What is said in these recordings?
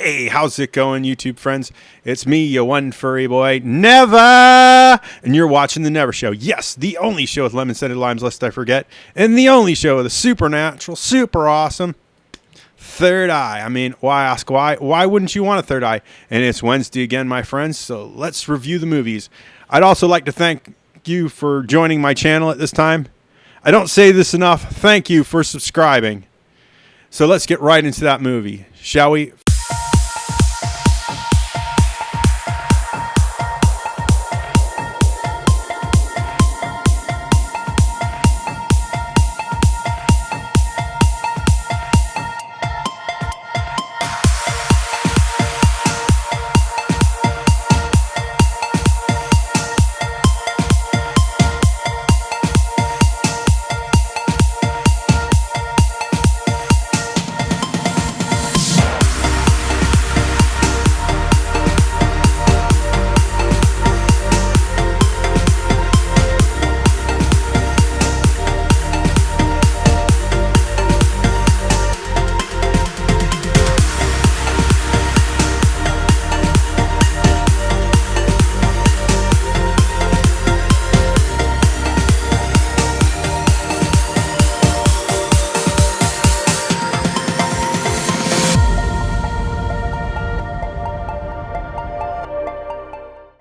Hey, how's it going, YouTube friends? It's me, your one furry boy, Never! And you're watching The Never Show. Yes, the only show with lemon-scented limes, lest I forget. And the only show with a supernatural, super awesome third eye. I mean, why ask why? Why wouldn't you want a third eye? And it's Wednesday again, my friends, so let's review the movies. I'd also like to thank you for joining my channel at this time. I don't say this enough. Thank you for subscribing. So let's get right into that movie, shall we?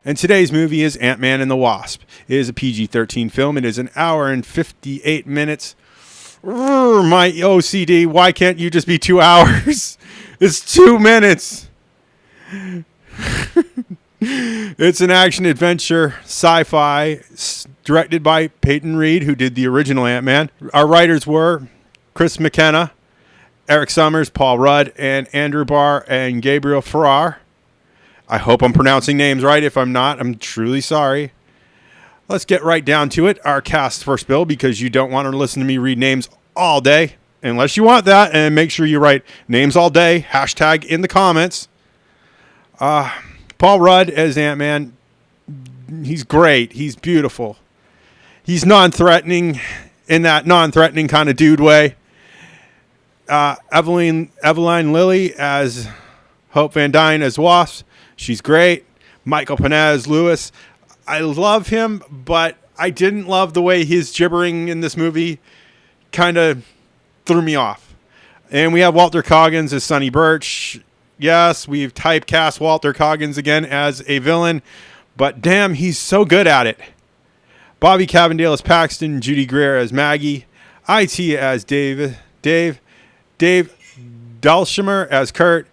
And today's movie is Ant-Man and the Wasp. It is a PG-13 film. It is an hour and 58 minutes. My OCD, why can't you just be 2 hours? It's 2 minutes. It's an action-adventure sci-fi directed by Peyton Reed, who did the original Ant-Man. Our writers were Chris McKenna, Eric Summers, Paul Rudd, and Andrew Barr and Gabriel Ferrari. I hope I'm pronouncing names right. If I'm not, I'm truly sorry. Let's get right down to it. Our cast first bill, because you don't want to listen to me read names all day. Unless you want that, and make sure you write names all day, hashtag in the comments. Paul Rudd as Ant-Man. He's great. He's beautiful. He's non-threatening in that non-threatening kind of dude way. Eveline Lilly as Hope Van Dyne as Wasp. She's great. Michael Pena as Lewis. I love him, but I didn't love the way his gibbering in this movie kind of threw me off. And we have Walter Coggins as Sonny Birch. Yes, we've typecast Walter Coggins again as a villain, but damn, he's so good at it. Bobby Cavendale as Paxton. Judy Greer as Maggie. IT as Dave Dalshimer as Kurt.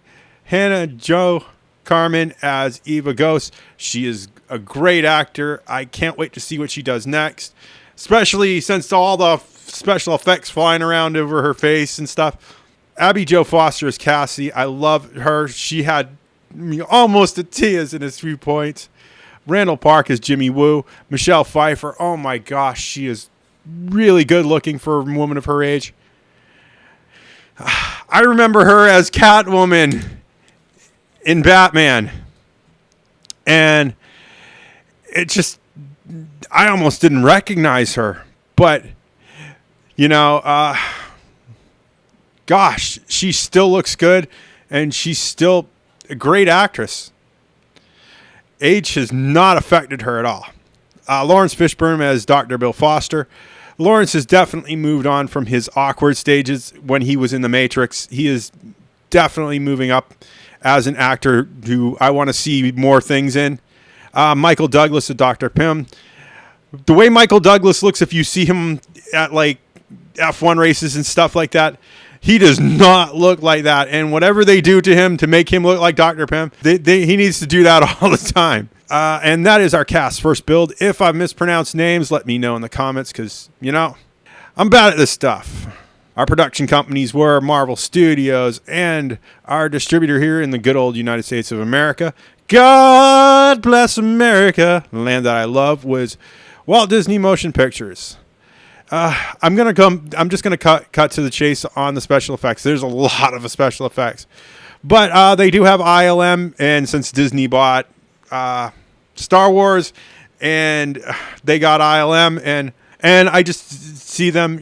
Hannah John-Kamen as Eva Ghost. She is a great actor. I can't wait to see what she does next, especially since all the special effects flying around over her face and stuff. Abby Jo Foster as Cassie. I love her. She had me almost at tears in a few points. Randall Park as Jimmy Woo. Michelle Pfeiffer. Oh my gosh, she is really good looking for a woman of her age. I remember her as Catwoman in Batman, and it just, I almost didn't recognize her, but you know, gosh, she still looks good, and she's still a great actress. Age has not affected her at all. Lawrence Fishburne as Dr. Bill Foster. Lawrence has definitely moved on from his awkward stages when he was in The Matrix. He is definitely moving up as an actor who I want to see more things in. Michael Douglas as Dr. Pym. The way Michael Douglas looks, if you see him at like F1 races and stuff like that, he does not look like that. And whatever they do to him to make him look like Dr. Pym, he needs to do that all the time. And that is our cast first build. If I've mispronounced names, let me know in the comments, because, you know, I'm bad at this stuff. Our production companies were Marvel Studios, and our distributor here in the good old United States of America, God bless America, the land that I love, was Walt Disney Motion Pictures. I'm just gonna cut to the chase on the special effects. There's a lot of special effects, but they do have ILM, and since Disney bought Star Wars, and they got ILM, and And I just see them,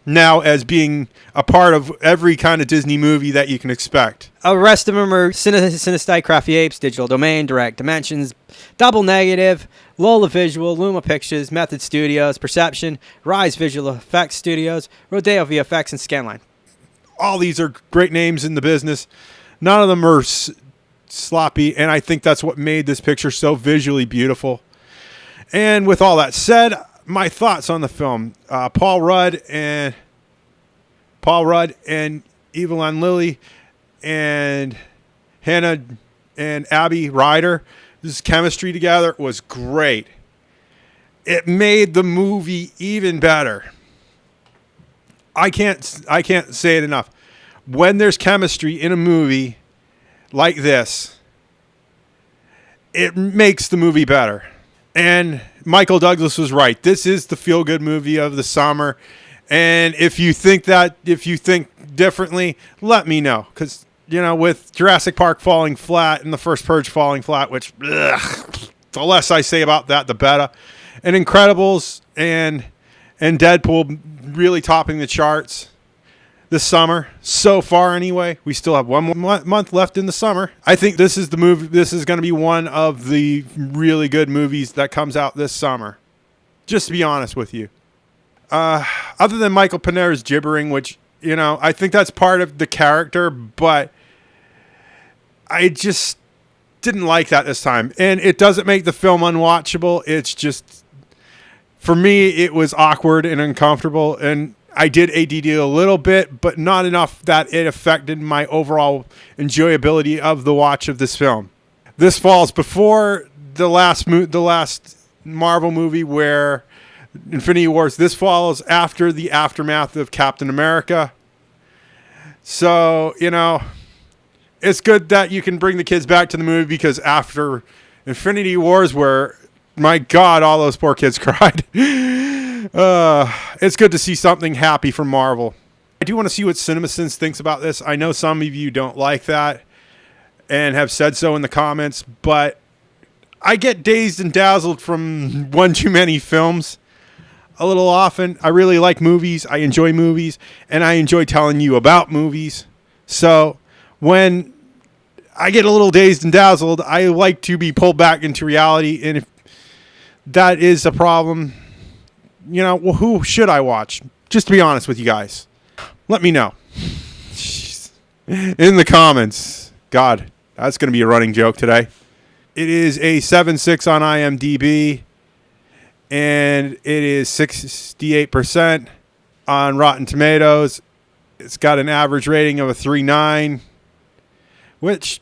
now as being a part of every kind of Disney movie that you can expect. The rest of them are Cinestite, Crafty Apes, Digital Domain, Direct Dimensions, Double Negative, Lola Visual, Luma Pictures, Method Studios, Perception, Rise Visual Effects Studios, Rodeo VFX, and Scanline. All these are great names in the business. None of them are sloppy, and I think that's what made this picture so visually beautiful. And with all that said, my thoughts on the film: Paul Rudd and Evelyn Lilly and Hannah and Abby Ryder. This chemistry together was great. It made the movie even better. I can't say it enough. When there's chemistry in a movie like this, it makes the movie better. And Michael Douglas was right. This is the feel-good movie of the summer. And if you think differently, let me know. Because, with Jurassic Park falling flat and the first Purge falling flat, which, the less I say about that, the better. And Incredibles and Deadpool really topping the charts this summer. So far, anyway. We still have one more month left in the summer. I think this is the movie. This is going to be one of the really good movies that comes out this summer. Just to be honest with you. Other than Michael Panera's gibbering, which, I think that's part of the character, but I just didn't like that this time. And it doesn't make the film unwatchable. It's just, for me, it was awkward and uncomfortable. And I did ADD a little bit, but not enough that it affected my overall enjoyability of the watch of this film. This falls before the last Marvel movie, where Infinity Wars. This follows after the aftermath of Captain America. So, it's good that you can bring the kids back to the movie, because after Infinity Wars, where, my God, all those poor kids cried. It's good to see something happy from Marvel. I do want to see what CinemaSins thinks about this. I know some of you don't like that and have said so in the comments, but I get dazed and dazzled from one too many films a little often. I really like movies. I enjoy movies, and I enjoy telling you about movies. So when I get a little dazed and dazzled, I like to be pulled back into reality. And if that is a problem, who should I watch? Just to be honest with you guys, let me know in the comments. God, that's going to be a running joke today. It is a 7.6 on IMDb, and it is 68% on Rotten Tomatoes. It's got an average rating of a 3.9, which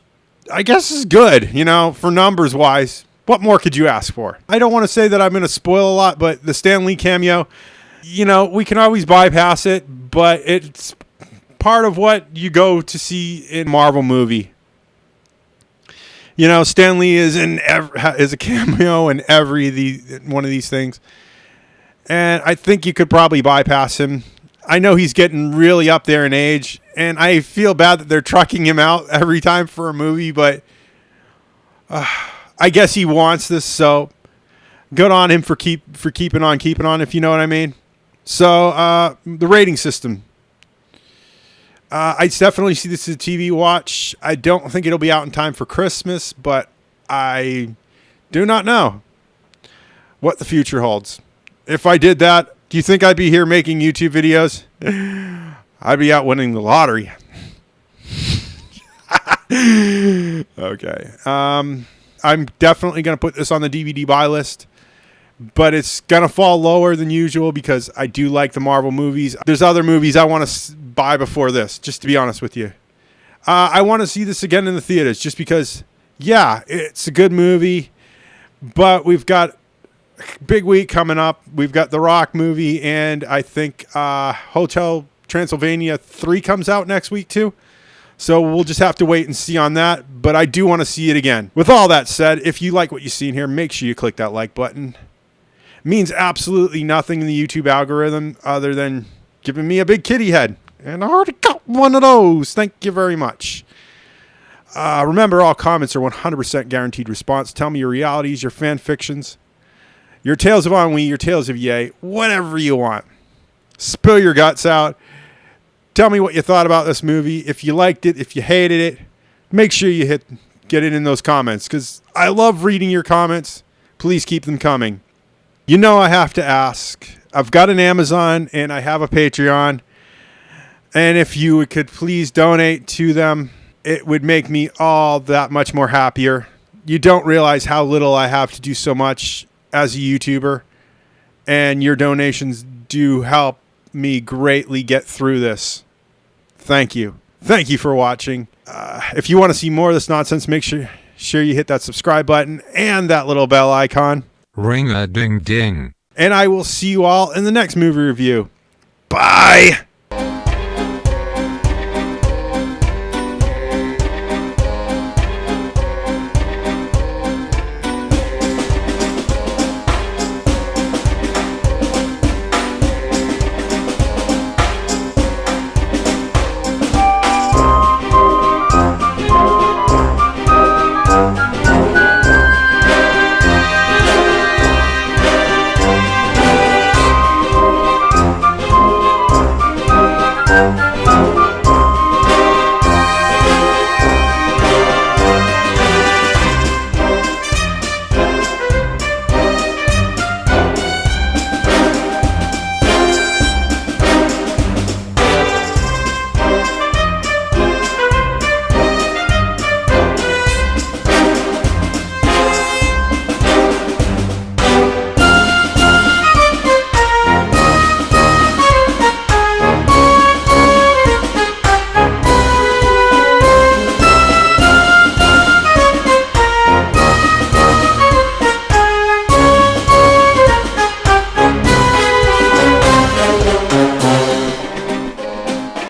I guess is good, for numbers wise. What more could you ask for? I don't want to say that I'm going to spoil a lot, but the Stan Lee cameo, we can always bypass it, but it's part of what you go to see in a Marvel movie. Stan Lee is is a cameo in every one of these things, and I think you could probably bypass him. I know he's getting really up there in age, and I feel bad that they're trucking him out every time for a movie, but I guess he wants this, so good on him for keeping on, if you know what I mean. So the rating system. I definitely see this as a TV watch. I don't think it'll be out in time for Christmas, but I do not know what the future holds. If I did that, do you think I'd be here making YouTube videos? I'd be out winning the lottery. Okay. I'm definitely going to put this on the DVD buy list, but it's going to fall lower than usual because I do like the Marvel movies. There's other movies I want to buy before this, just to be honest with you. I want to see this again in the theaters just because, yeah, it's a good movie, but we've got a big week coming up. We've got the Rock movie, and I think Hotel Transylvania 3 comes out next week too. So we'll just have to wait and see on that, but I do want to see it again. With all that said, if you like what you see in here, make sure you click that like button. It means absolutely nothing in the YouTube algorithm other than giving me a big kitty head. And I already got one of those. Thank you very much. Remember, all comments are 100% guaranteed response. Tell me your realities, your fan fictions, your tales of ennui, your tales of yay, whatever you want. Spill your guts out. Tell me what you thought about this movie. If you liked it, if you hated it, make sure you get it in those comments, because I love reading your comments. Please keep them coming. You know I have to ask. I've got an Amazon and I have a Patreon. And if you could please donate to them, it would make me all that much more happier. You don't realize how little I have to do so much as a YouTuber. And your donations do help me greatly get through this. Thank you. Thank you for watching. If you want to see more of this nonsense, make sure you hit that subscribe button and that little bell icon. Ring a ding ding. And I will see you all in the next movie review. Bye!